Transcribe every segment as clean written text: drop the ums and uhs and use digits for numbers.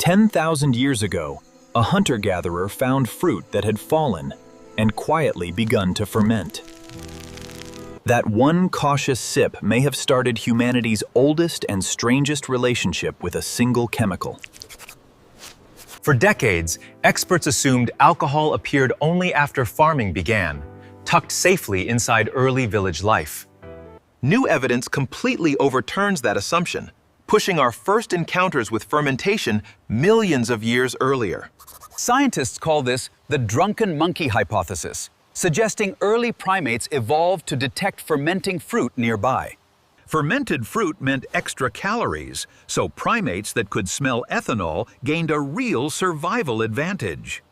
10,000 years ago, a hunter-gatherer found fruit that had fallen and quietly begun to ferment. That one cautious sip may have started humanity's oldest and strangest relationship with a single chemical. For decades, experts assumed alcohol appeared only after farming began, tucked safely inside early village life. New evidence completely overturns that assumption, pushing our first encounters with fermentation millions of years earlier. Scientists call this the Drunken Monkey Hypothesis, suggesting early primates evolved to detect fermenting fruit nearby. Fermented fruit meant extra calories, so primates that could smell ethanol gained a real survival advantage.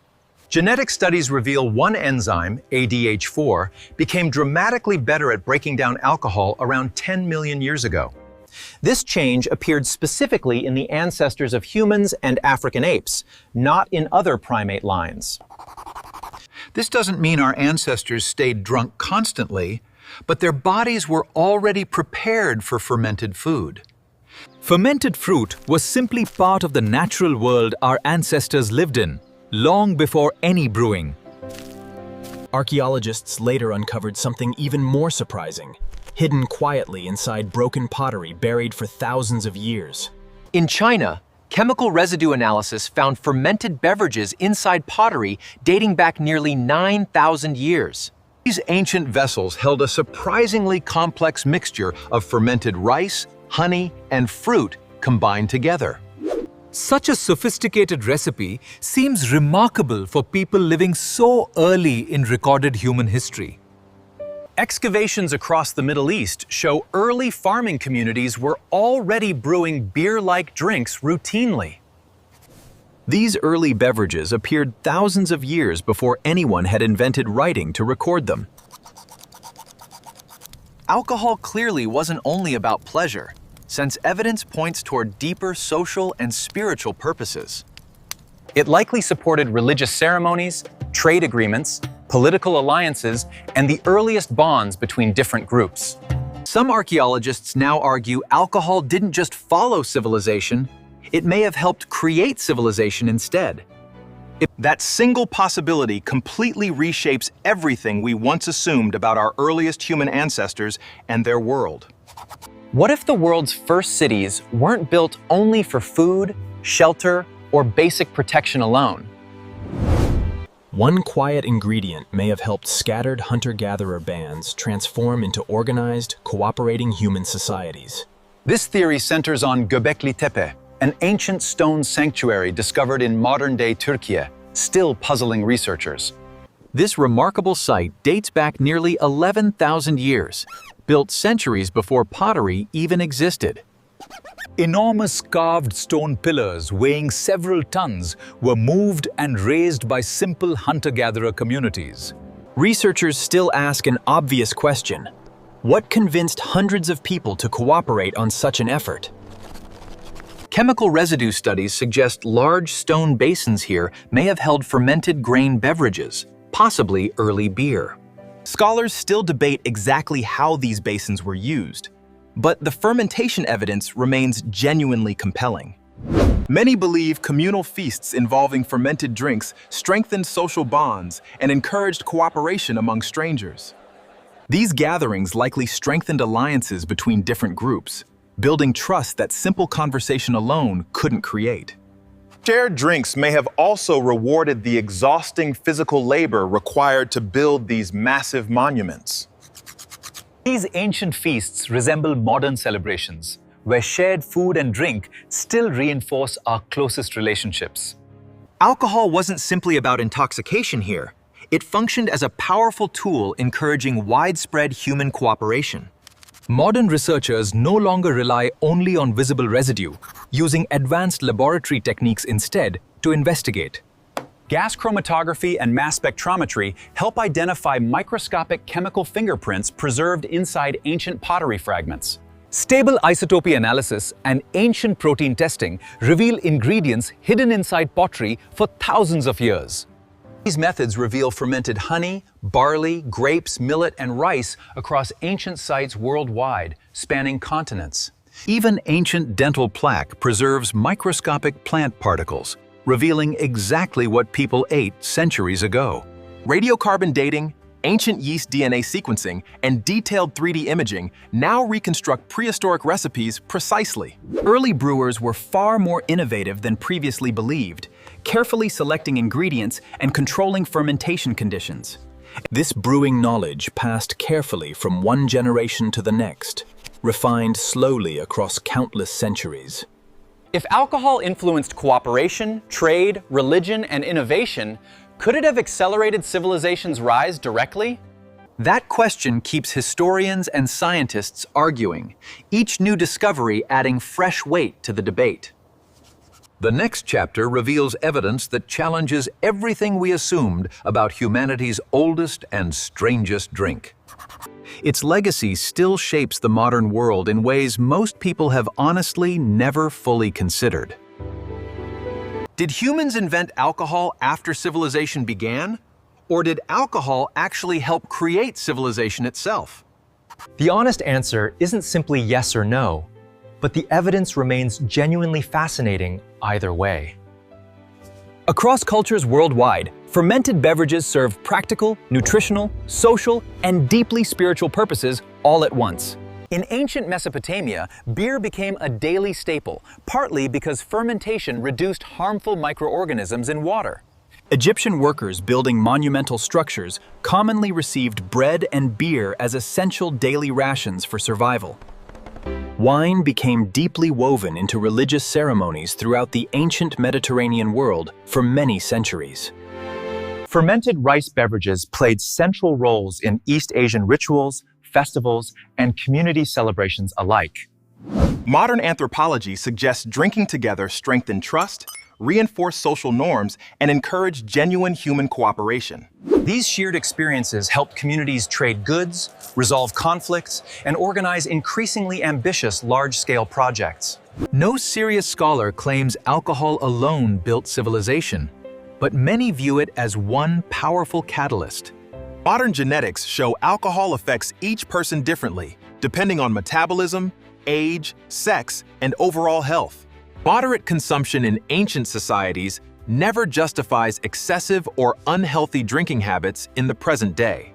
Genetic studies reveal one enzyme, ADH4, became dramatically better at breaking down alcohol around 10 million years ago. This change appeared specifically in the ancestors of humans and African apes, not in other primate lines. This doesn't mean our ancestors stayed drunk constantly, but their bodies were already prepared for fermented food. Fermented fruit was simply part of the natural world our ancestors lived in, long before any brewing. Archaeologists later uncovered something even more surprising, hidden quietly inside broken pottery buried for thousands of years. In China, chemical residue analysis found fermented beverages inside pottery dating back nearly 9,000 years. These ancient vessels held a surprisingly complex mixture of fermented rice, honey, and fruit combined together. Such a sophisticated recipe seems remarkable for people living so early in recorded human history. Excavations across the Middle East show early farming communities were already brewing beer-like drinks routinely. These early beverages appeared thousands of years before anyone had invented writing to record them. Alcohol clearly wasn't only about pleasure, since evidence points toward deeper social and spiritual purposes. It likely supported religious ceremonies, trade agreements, political alliances, and the earliest bonds between different groups. Some archaeologists now argue alcohol didn't just follow civilization, it may have helped create civilization instead. That single possibility completely reshapes everything we once assumed about our earliest human ancestors and their world. What if the world's first cities weren't built only for food, shelter, or basic protection alone? One quiet ingredient may have helped scattered hunter-gatherer bands transform into organized, cooperating human societies. This theory centers on Gobekli Tepe, an ancient stone sanctuary discovered in modern-day Turkey, still puzzling researchers. This remarkable site dates back nearly 11,000 years, built centuries before pottery even existed. Enormous carved stone pillars weighing several tons were moved and raised by simple hunter-gatherer communities. Researchers still ask an obvious question: what convinced hundreds of people to cooperate on such an effort? Chemical residue studies suggest large stone basins here may have held fermented grain beverages, possibly early beer. Scholars still debate exactly how these basins were used, but the fermentation evidence remains genuinely compelling. Many believe communal feasts involving fermented drinks strengthened social bonds and encouraged cooperation among strangers. These gatherings likely strengthened alliances between different groups, building trust that simple conversation alone couldn't create. Shared drinks may have also rewarded the exhausting physical labor required to build these massive monuments. These ancient feasts resemble modern celebrations, where shared food and drink still reinforce our closest relationships. Alcohol wasn't simply about intoxication here. It functioned as a powerful tool encouraging widespread human cooperation. Modern researchers no longer rely only on visible residue, using advanced laboratory techniques instead to investigate. Gas chromatography and mass spectrometry help identify microscopic chemical fingerprints preserved inside ancient pottery fragments. Stable isotopy analysis and ancient protein testing reveal ingredients hidden inside pottery for thousands of years. These methods reveal fermented honey, barley, grapes, millet, and rice across ancient sites worldwide, spanning continents. Even ancient dental plaque preserves microscopic plant particles, revealing exactly what people ate centuries ago. Radiocarbon dating, ancient yeast DNA sequencing, and detailed 3D imaging now reconstruct prehistoric recipes precisely. Early brewers were far more innovative than previously believed, carefully selecting ingredients and controlling fermentation conditions. This brewing knowledge passed carefully from one generation to the next, refined slowly across countless centuries. If alcohol influenced cooperation, trade, religion, and innovation, could it have accelerated civilization's rise directly? That question keeps historians and scientists arguing, each new discovery adding fresh weight to the debate. The next chapter reveals evidence that challenges everything we assumed about humanity's oldest and strangest drink. Its legacy still shapes the modern world in ways most people have honestly never fully considered. Did humans invent alcohol after civilization began? Or did alcohol actually help create civilization itself? The honest answer isn't simply yes or no, but the evidence remains genuinely fascinating either way. Across cultures worldwide, fermented beverages serve practical, nutritional, social, and deeply spiritual purposes all at once. In ancient Mesopotamia, beer became a daily staple, partly because fermentation reduced harmful microorganisms in water. Egyptian workers building monumental structures commonly received bread and beer as essential daily rations for survival. Wine became deeply woven into religious ceremonies throughout the ancient Mediterranean world for many centuries. Fermented rice beverages played central roles in East Asian rituals, festivals, and community celebrations alike. Modern anthropology suggests drinking together strengthened trust, reinforced social norms, and encouraged genuine human cooperation. These shared experiences helped communities trade goods, resolve conflicts, and organize increasingly ambitious large-scale projects. No serious scholar claims alcohol alone built civilization, but many view it as one powerful catalyst. Modern genetics show alcohol affects each person differently, depending on metabolism, age, sex, and overall health. Moderate consumption in ancient societies never justifies excessive or unhealthy drinking habits in the present day.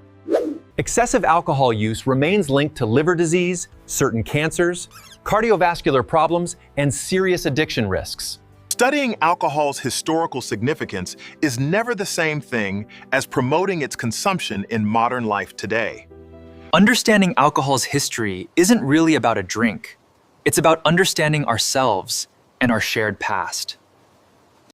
Excessive alcohol use remains linked to liver disease, certain cancers, cardiovascular problems, and serious addiction risks. Studying alcohol's historical significance is never the same thing as promoting its consumption in modern life today. Understanding alcohol's history isn't really about a drink. It's about understanding ourselves and our shared past.